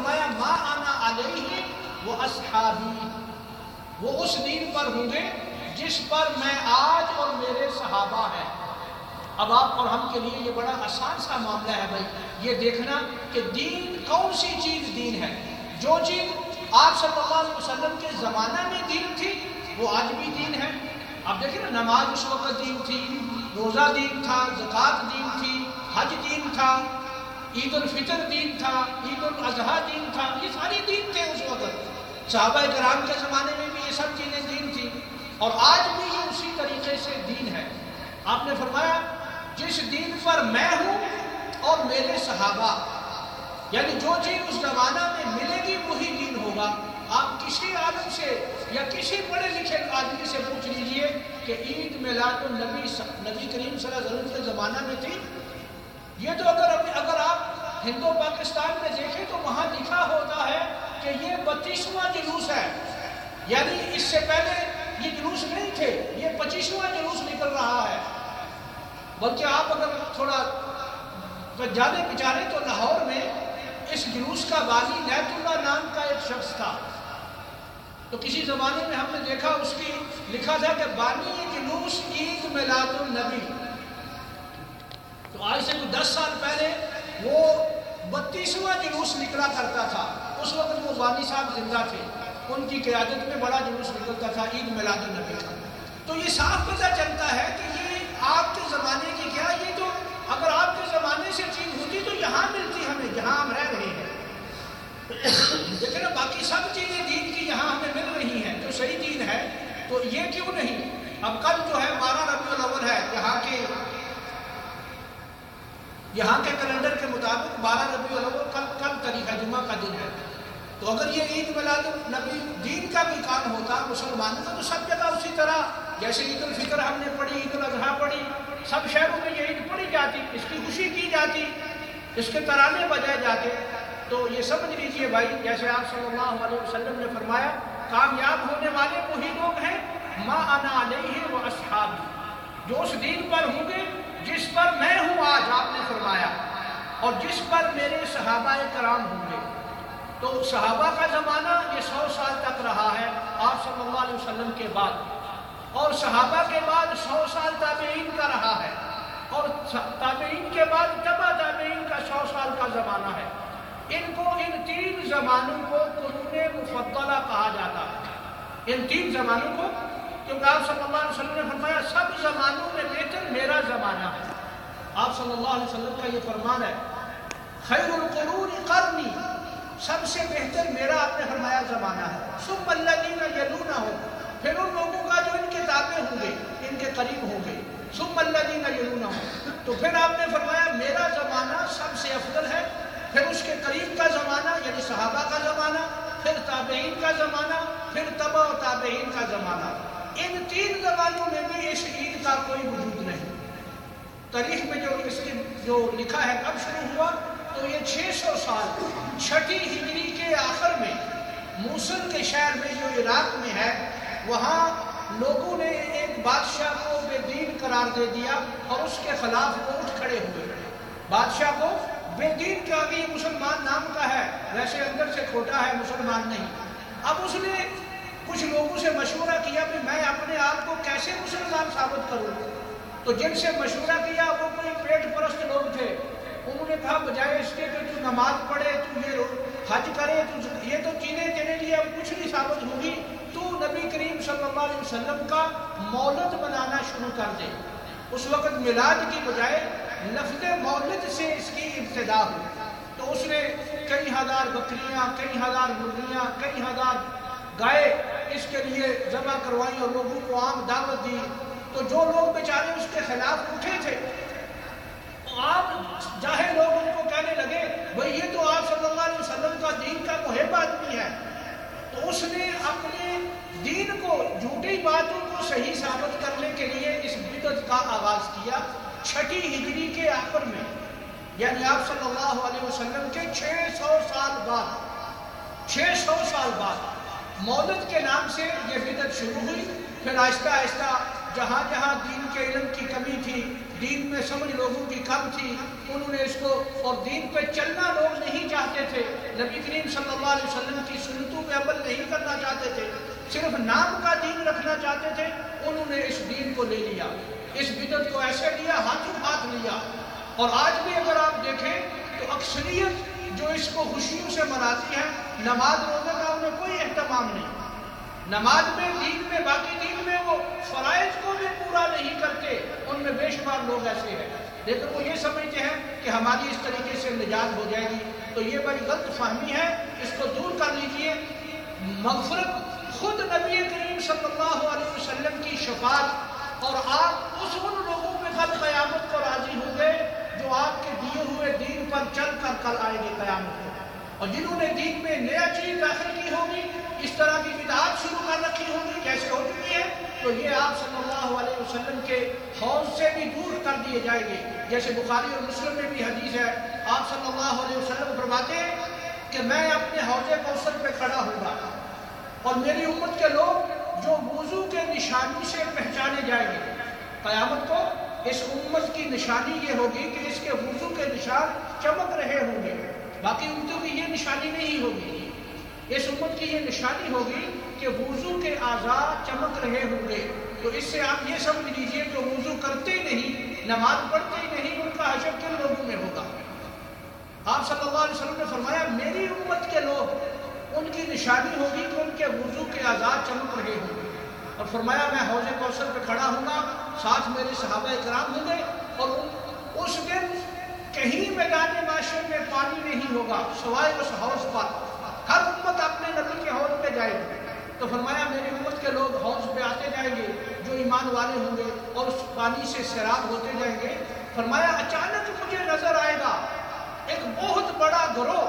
فرمایا ما انا علیہ و اصحابی، وہ اس دین پر ہوں گے جس پر میں آج اور میرے صحابہ ہیں۔ اب آپ اور ہم کے لیے یہ بڑا آسان سا معاملہ ہے بھائی، یہ دیکھنا کہ دین کون سی چیز دین ہے۔ جو چیز آپ صلی اللہ علیہ وسلم کے زمانہ میں دین تھی وہ آج بھی دین ہے۔ اب دیکھیں نا، نماز اس وقت دین تھی، روزہ دین تھا، زکوٰۃ دین تھی، حج دین تھا، عید الفطر دین تھا، عید الاضحیٰ دین تھا، یہ ساری دین تھے اس وقت۔ صحابہ کرام کے زمانے میں بھی یہ سب چیزیں دین تھی، اور آج بھی یہ اسی طریقے سے دین ہے۔ آپ نے فرمایا جس دین پر میں ہوں اور میرے صحابہ، یعنی جو چیز اس زمانہ میں ملے گی وہی دین ہوگا۔ آپ کسی عالم سے یا کسی پڑھے لکھے آدمی سے پوچھ لیجئے کہ عید میلاد النبی نبی کریم صلی اللہ علیہ وسلم کے زمانہ میں تھی؟ یہ تو اگر آپ ہندو پاکستان میں دیکھیں تو وہاں لکھا ہوتا ہے کہ یہ 32واں جلوس ہے، یعنی اس سے پہلے یہ جلوس نہیں تھے، یہ 25واں جلوس نکل رہا ہے۔ بلکہ آپ اگر تھوڑا جانے پہچانے تو لاہور میں اس جلوس کا بانی نیت اللہ نام کا ایک شخص تھا، تو کسی زمانے میں ہم نے دیکھا اس کی لکھا تھا کہ بانی جلوس عید میلاد النبی۔ تو آج سے کچھ 10 سال پہلے وہ 32واں جلوس نکلا کرتا تھا، اس وقت وہ بانی صاحب زندہ تھے، ان کی قیادت میں بڑا جلوس نکلتا تھا عید میلاد النبی کا۔ تو یہ صاف پتہ چلتا ہے کہ یہ آپ کے زمانے کی کیا، یہ تو اگر آپ کے زمانے سے چیز ہوتی تو یہاں ملتی ہمیں جہاں ہم رہ رہے ہیں، لیکن باقی سب چیزیں دین کی یہاں ہمیں مل رہی ہیں جو صحیح دین ہے، تو یہ کیوں نہیں؟ اب کل جو ہے 12 ربیع الاول ہے، یہاں کے کیلنڈر کے مطابق 12 ربیع الاول کل تاریخ ہے، جمعہ کا دن ہے۔ تو اگر یہ عید میلاد النبی دین کا بھی کام ہوتا مسلمانوں کا، تو سب جگہ اسی طرح جیسے عید الفطر ہم نے پڑھی، عید الاضحیٰ پڑھی، سب شہروں میں یہ عید پڑھی جاتی، اس کی خوشی کی جاتی، اس کے ترانے بجائے جاتے۔ تو یہ سمجھ لیجئے بھائی، جیسے آپ صلی اللہ علیہ وسلم نے فرمایا کامیاب ہونے والے وہی لوگ ہیں ما انا علیہ و اصحابی، جو اس دین پر ہوں گے جس پر میں ہوں آج، آپ نے فرمایا، اور جس پر میرے صحابہ کرام ہوں گے۔ تو صحابہ کا زمانہ یہ 100 سال تک رہا ہے آپ صلی اللہ علیہ وسلم کے بعد، اور صحابہ کے بعد 100 سال تابعین کا رہا ہے، اور تابعین کے بعد تبع تابعین کا 100 سال کا زمانہ ہے۔ ان 3 زمانوں کو قرون مفضلہ کہا جاتا ہے، ان 3 زمانوں کو، کیونکہ آپ صلی اللہ علیہ وسلم نے فرمایا سب زمانوں میں بہتر میرا زمانہ ہے۔ آپ صلی اللہ علیہ وسلم کا یہ فرمان ہے خیر القرون قرنی، سب سے بہتر میرا آپ نے فرمایا زمانہ ہے، ثم الذین یلونہم، پھر ان لوگوں کا جو ان کے تابع ہوں گے، ان کے قریب ہوں گے، ثم الذین یلونہم، تو پھر آپ نے فرمایا میرا زمانہ سب سے افضل ہے، پھر اس کے قریب کا زمانہ یعنی صحابہ کا زمانہ، پھر تابعین کا زمانہ، پھر تبع و تابعین کا زمانہ۔ ان 3 زمانوں میں بھی اس عید کا کوئی وجود نہیں۔ تاریخ میں جو اس کی جو لکھا ہے کب شروع ہوا، تو یہ 600 سال 6 ہجری کے آخر میں موصل کے شہر میں جو عراق میں ہے، وہاں لوگوں نے ایک بادشاہ کو بے دین قرار دے دیا اور اس کے خلاف وہ اٹھ کھڑے ہوئے۔ بادشاہ کو بے دین کے آگے یہ مسلمان نام کا ہے، ویسے اندر سے کھوٹا ہے، مسلمان نہیں۔ اب اس نے کچھ لوگوں سے مشورہ کیا کہ میں اپنے آپ کو کیسے مسلمان ثابت کروں، تو جن سے مشورہ کیا وہ کوئی پیٹ پرست لوگ تھے، انہوں نے کہا بجائے اس کے کہ تو نماز پڑھے، تو یہ حج کرے، تو یہ تو چیزیں تیرے لیے اب کچھ نہیں ثابت ہوگی، تو نبی کریم صلی اللہ علیہ وسلم کا مولد منانا شروع کر دے۔ اس وقت میلاد کی بجائے لفظ مولد سے اس کی ابتدا ہوئی، تو اس نے کئی ہزار بکریاں، کئی ہزار مرغیاں، کئی ہزار گائے اس کے لیے ذبح کروائی اور لوگوں کو عام دعوت دی۔ تو جو لوگ بیچارے اس کے خلاف اٹھے تھے، آپ جاہل لوگ ان کو کہنے لگے بھئی یہ تو آپ صلی اللہ علیہ وسلم کا دین کا محب آدمی ہے، تو اس نے اپنے دین کو، جھوٹی باتوں کو صحیح ثابت کرنے کے لیے اس بدعت کا آغاز کیا 6 ہجری کے آخر میں، یعنی آپ صلی اللہ علیہ وسلم کے 600 سال بعد مولد کے نام سے یہ بدعت شروع ہوئی۔ پھر آہستہ آہستہ جہاں جہاں دین کے علم کی کمی تھی، دین میں سمجھ لوگوں کی کم تھی، انہوں نے اس کو، اور دین پہ چلنا لوگ نہیں چاہتے تھے، نبی کریم صلی اللہ علیہ وسلم کی سنتوں پہ عمل نہیں کرنا چاہتے تھے، صرف نام کا دین رکھنا چاہتے تھے، انہوں نے اس دین کو لے لیا، اس بدعت کو ایسے لیا، ہاتھوں ہاتھ لیا۔ اور آج بھی اگر آپ دیکھیں تو اکثریت جو اس کو خوشیوں سے مناتی ہے، نماز روزے کا انہیں کوئی اہتمام نہیں، نماز میں، دین میں، باقی دین میں وہ فرائض کو بھی پورا نہیں کرتے، ان میں بے شمار لوگ ایسے ہیں، لیکن وہ یہ سمجھتے ہیں کہ ہماری اس طریقے سے نجات ہو جائے گی، تو یہ بڑی غلط فہمی ہے، اس کو دور کر لیجئے۔ مغفرت خود نبی کریم صلی اللہ علیہ وسلم کی شفاعت، اور آپ ان لوگوں پہ کل قیامت کو راضی ہوں گے جو آپ کے دیے ہوئے دین پر چل کر کل آئیں گے قیامت کو، اور جنہوں نے دین میں نیا چیز داخل کی ہوگی، اس طرح کی بدعات شروع کر رکھی ہوگی جیسے ہو چکی ہے، تو یہ آپ صلی اللہ علیہ وسلم کے حوض سے بھی دور کر دیے جائیں گے۔ جیسے بخاری اور مسلم میں بھی حدیث ہے، آپ صلی اللہ علیہ وسلم فرماتے ہیں کہ میں اپنے حوض کوثر پہ کھڑا ہوں گا، اور میری امت کے لوگ جو وضو کے نشانی سے پہچانے جائیں گے، قیامت کو اس امت کی نشانی یہ ہوگی کہ اس کے وضو کے نشان چمک رہے ہوں گے، باقی امتوں کی یہ نشانی نہیں ہوگی، اس امت کی یہ نشانی ہوگی کہ وضو کے اعضاء چمک رہے ہوں گے۔ تو اس سے آپ یہ سمجھ لیجئے کہ وضو کرتے ہی نہیں، نماز پڑھتے ہی نہیں، ان کا حشر کن لوگوں میں ہوگا؟ آپ صلی اللہ علیہ وسلم نے فرمایا میری امت کے لوگ، ان کی نشانی ہوگی کہ ان کے وضو کے اعضاء چمک رہے ہوں گے، اور فرمایا میں حوض کوثر پہ کھڑا ہوں گا، ساتھ میرے صحابہ کرام ہوں گے، اور اس دن کہیں میدان معاشر میں پانی نہیں ہوگا سوائے اس حوض پر، ہر امت اپنے نبی کے حوض پہ جائے گی۔ تو فرمایا میری امت کے لوگ حوض پہ آتے جائیں گے جو ایمان والے ہوں گے، اور اس پانی سے سیراب ہوتے جائیں گے۔ فرمایا اچانک مجھے نظر آئے گا ایک بہت بڑا گروہ